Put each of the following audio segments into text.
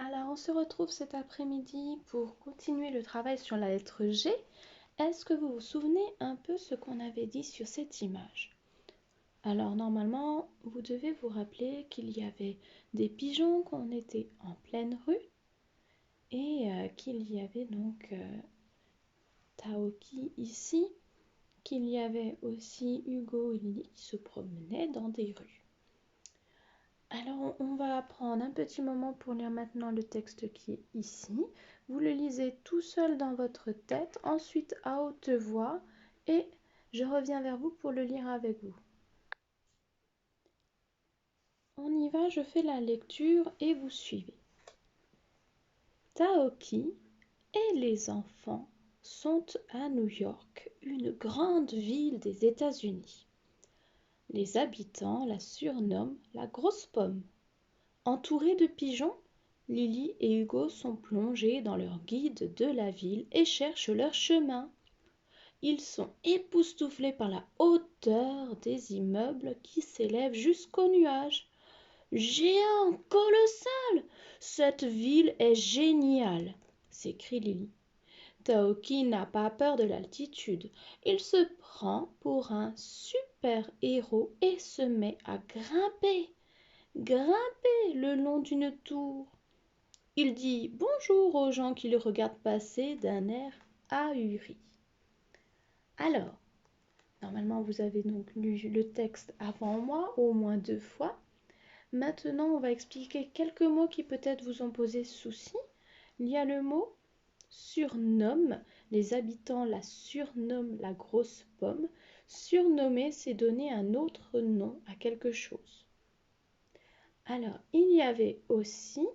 Alors, on se retrouve cet après-midi pour continuer le travail sur la lettre G. Est-ce que vous vous souvenez un peu ce qu'on avait dit sur cette image? Alors, normalement, vous devez vous rappeler qu'il y avait des pigeons, qu'on était en pleine rue et qu'il y avait donc Taoki ici, qu'il y avait aussi Hugo et Lily qui se promenaient dans des rues. Alors, on va prendre un petit moment pour lire maintenant le texte qui est ici. Vous le lisez tout seul dans votre tête, ensuite à haute voix, et je reviens vers vous pour le lire avec vous. On y va, je fais la lecture et vous suivez. Taoki et les enfants sont à New York, une grande ville des États-Unis. Les habitants la surnomment la grosse pomme. Entourés de pigeons, Lily et Hugo sont plongés dans leur guide de la ville et cherchent leur chemin. Ils sont époustouflés par la hauteur des immeubles qui s'élèvent jusqu'aux nuages. Géant, colossal! Cette ville est géniale, s'écrie Lily. Taoki n'a pas peur de l'altitude. Il se prend pour un super-héros et se met à grimper le long d'une tour. Il dit bonjour aux gens qui le regardent passer d'un air ahuri. Alors, normalement vous avez donc lu le texte avant moi, au moins 2 fois. Maintenant, on va expliquer quelques mots qui peut-être vous ont posé souci. Il y a le mot surnomme. Les habitants la surnomment la grosse pomme. Surnommer, c'est donner un autre nom à quelque chose. Alors, il y avait aussi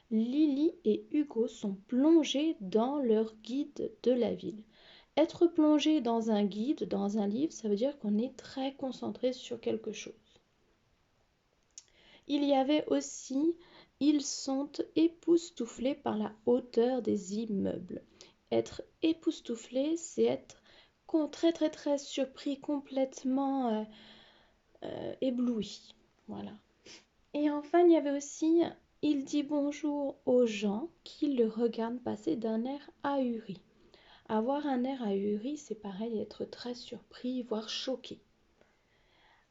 Lily et Hugo sont plongés dans leur guide de la ville. Être plongé dans un guide, dans un livre, ça veut dire qu'on est très concentré sur quelque chose. Il y avait aussi ils sont époustouflés par la hauteur des immeubles. Être époustouflé, c'est être très surpris, complètement ébloui. Voilà. Et enfin, il y avait aussi il dit bonjour aux gens qui le regardent passer d'un air ahuri. Avoir un air ahuri, c'est pareil, être très surpris, voire choqué.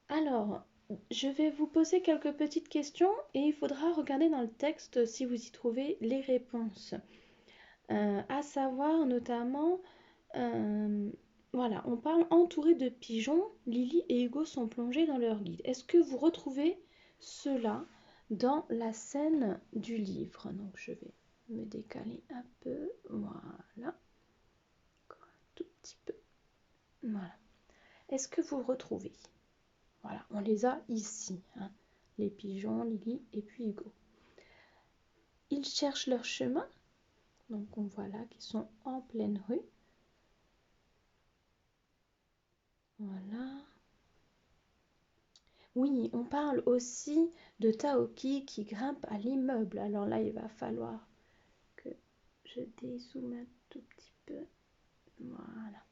Alors, je vais vous poser quelques petites questions et il faudra regarder dans le texte si vous y trouvez les réponses. À savoir notamment, voilà, on parle entouré de pigeons, Lily et Hugo sont plongés dans leur guide. Est-ce que vous retrouvez cela dans la scène du livre? Donc je vais me décaler un peu, voilà, encore un tout petit peu, voilà. Est-ce que vous retrouvez? Voilà, on les a ici, hein, les pigeons, Lily et puis Hugo. Ils cherchent leur chemin, donc on voit là qu'ils sont en pleine rue. Voilà. Oui, on parle aussi de Taoki qui grimpe à l'immeuble. Alors là, il va falloir que je dézoome un tout petit peu. Voilà.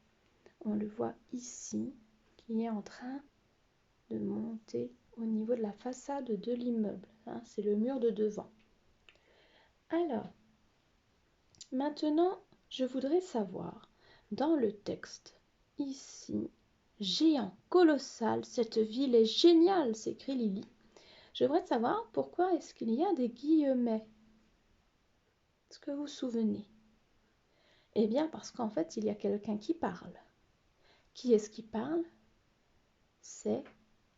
On le voit ici, qui est en train de monter au niveau de la façade de l'immeuble. Hein, c'est le mur de devant. Alors, maintenant, je voudrais savoir, dans le texte, ici, géant, colossal, cette ville est géniale, s'écrie Lily. Je voudrais savoir pourquoi est-ce qu'il y a des guillemets. Est-ce que vous vous souvenez? Eh bien, parce qu'en fait, il y a quelqu'un qui parle. Qui est-ce qui parle? C'est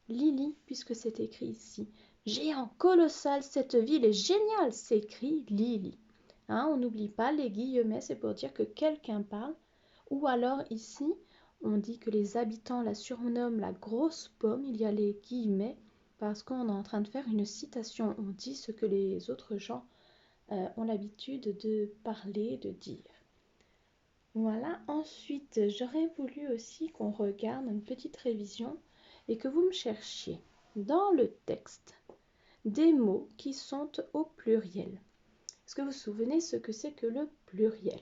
Lily, puisque c'est écrit ici. Géant, colossal, cette ville est géniale, s'écrie Lily. Hein, on n'oublie pas, les guillemets, c'est pour dire que quelqu'un parle. Ou alors ici, on dit que les habitants la surnomment la grosse pomme. Il y a les guillemets parce qu'on est en train de faire une citation. On dit ce que les autres gens ont l'habitude de parler, de dire. Voilà, ensuite, j'aurais voulu aussi qu'on regarde une petite révision et que vous me cherchiez dans le texte des mots qui sont au pluriel. Est-ce que vous vous souvenez ce que c'est que le pluriel?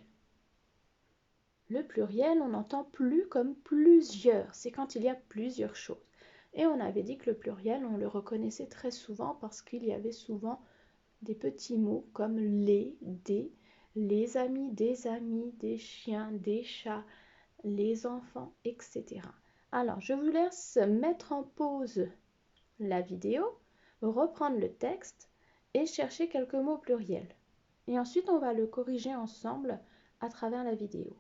Le pluriel, on n'entend plus comme plusieurs, c'est quand il y a plusieurs choses. Et on avait dit que le pluriel, on le reconnaissait très souvent parce qu'il y avait souvent des petits mots comme des amis, des chiens, des chats, les enfants, etc. Alors, je vous laisse mettre en pause la vidéo, reprendre le texte et chercher quelques mots pluriels. Et ensuite, on va le corriger ensemble à travers la vidéo.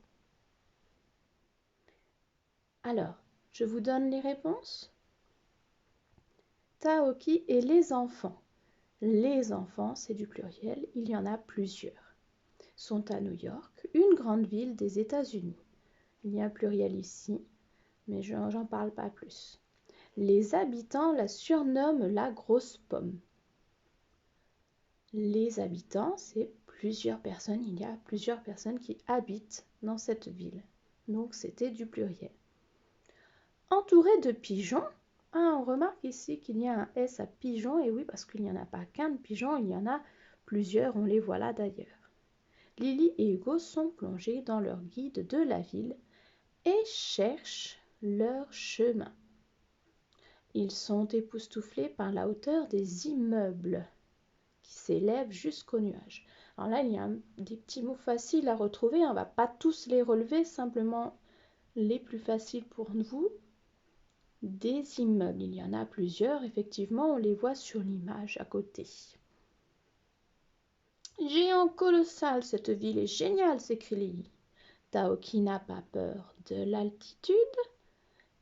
Alors, je vous donne les réponses. Taoki et les enfants. Les enfants, c'est du pluriel, il y en a plusieurs. Sont à New York, une grande ville des États-Unis. Il y a un pluriel ici, mais j'en parle pas plus. Les habitants la surnomment la grosse pomme. Les habitants, c'est plusieurs personnes. Il y a plusieurs personnes qui habitent dans cette ville. Donc, c'était du pluriel. Entouré de pigeons. Ah, on remarque ici qu'il y a un S à pigeon. Et oui, parce qu'il n'y en a pas qu'un de pigeon, il y en a plusieurs. On les voit là d'ailleurs. Lily et Hugo sont plongés dans leur guide de la ville et cherchent leur chemin. Ils sont époustouflés par la hauteur des immeubles qui s'élèvent jusqu'aux nuages. Alors là, il y a des petits mots faciles à retrouver. On ne va pas tous les relever, simplement les plus faciles pour vous. Des immeubles, il y en a plusieurs. Effectivement, on les voit sur l'image à côté. Géant colossal, cette ville est géniale, s'écrie Lily. Taoki n'a pas peur de l'altitude.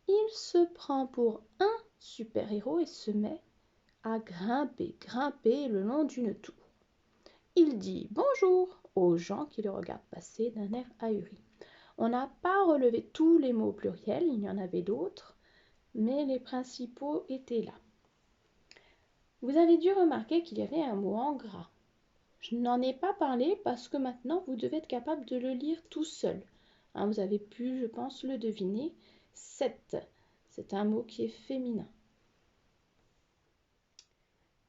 Il se prend pour un super-héros et se met à grimper le long d'une tour. Il dit bonjour aux gens qui le regardent passer d'un air ahuri. On n'a pas relevé tous les mots pluriels, il y en avait d'autres, mais les principaux étaient là. Vous avez dû remarquer qu'il y avait un mot en gras. Je n'en ai pas parlé parce que maintenant vous devez être capable de le lire tout seul. Hein, vous avez pu, je pense, le deviner. 7, c'est un mot qui est féminin.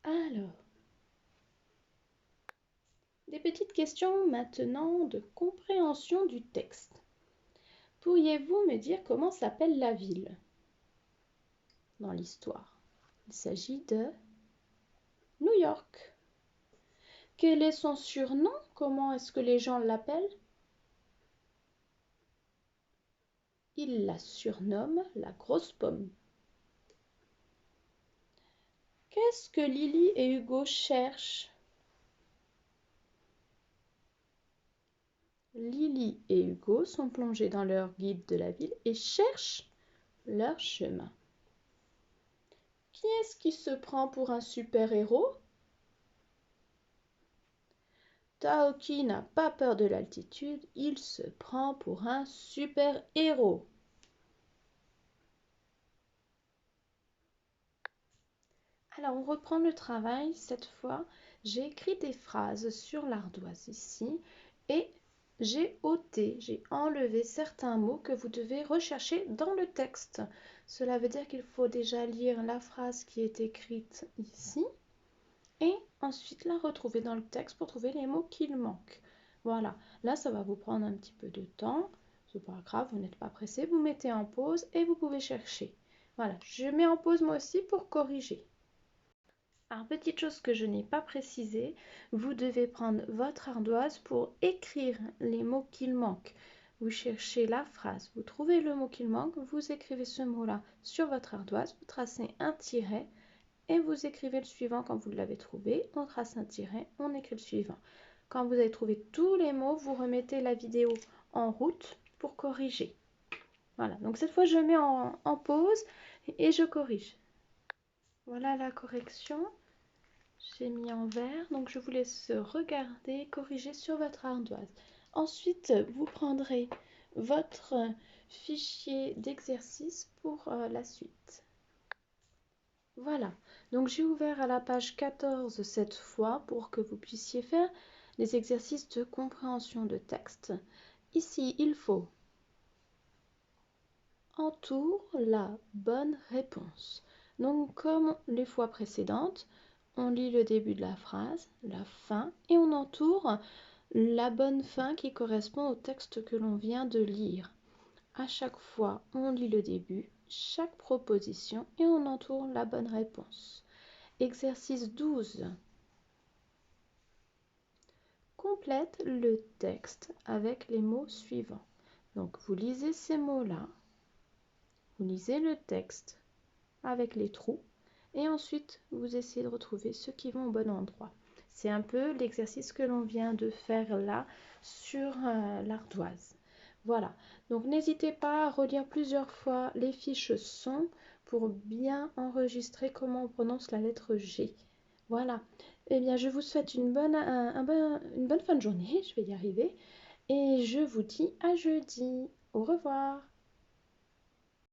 Alors, des petites questions maintenant de compréhension du texte. Pourriez-vous me dire comment s'appelle la ville dans l'histoire? Il s'agit de New York. Quel est son surnom? Comment est-ce que les gens l'appellent? Ils la surnomment la grosse pomme. Qu'est-ce que Lily et Hugo cherchent? Lily et Hugo sont plongés dans leur guide de la ville et cherchent leur chemin. Qui est-ce qui se prend pour un super-héros? Taoki n'a pas peur de l'altitude, il se prend pour un super-héros. Alors, on reprend le travail. Cette fois, j'ai écrit des phrases sur l'ardoise ici et j'ai ôté, j'ai enlevé certains mots que vous devez rechercher dans le texte. Cela veut dire qu'il faut déjà lire la phrase qui est écrite ici et ensuite la retrouver dans le texte pour trouver les mots qu'il manque. Voilà, là ça va vous prendre un petit peu de temps, c'est pas grave, vous n'êtes pas pressé, vous mettez en pause et vous pouvez chercher. Voilà, je mets en pause moi aussi pour corriger. Alors, petite chose que je n'ai pas précisé, vous devez prendre votre ardoise pour écrire les mots qu'il manque. Vous cherchez la phrase, vous trouvez le mot qu'il manque, vous écrivez ce mot-là sur votre ardoise, vous tracez un tiret et vous écrivez le suivant quand vous l'avez trouvé. On trace un tiret, on écrit le suivant. Quand vous avez trouvé tous les mots, vous remettez la vidéo en route pour corriger. Voilà, donc cette fois je mets en pause et je corrige. Voilà la correction. J'ai mis en vert, donc je vous laisse regarder, corriger sur votre ardoise. Ensuite, vous prendrez votre fichier d'exercice pour la suite. Voilà, donc j'ai ouvert à la page 14 cette fois pour que vous puissiez faire les exercices de compréhension de texte. Ici, il faut entoure la bonne réponse. Donc, comme les fois précédentes, on lit le début de la phrase, la fin, et on entoure la bonne fin qui correspond au texte que l'on vient de lire. À chaque fois, on lit le début, chaque proposition, et on entoure la bonne réponse. Exercice 12. complète le texte avec les mots suivants. Donc, vous lisez ces mots-là, vous lisez le texte avec les trous, et ensuite, vous essayez de retrouver ceux qui vont au bon endroit. C'est un peu l'exercice que l'on vient de faire là sur l'ardoise. Voilà, donc n'hésitez pas à relire plusieurs fois les fiches son pour bien enregistrer comment on prononce la lettre G. Voilà, eh bien je vous souhaite une bonne fin de journée, je vais y arriver, et je vous dis à jeudi. Au revoir.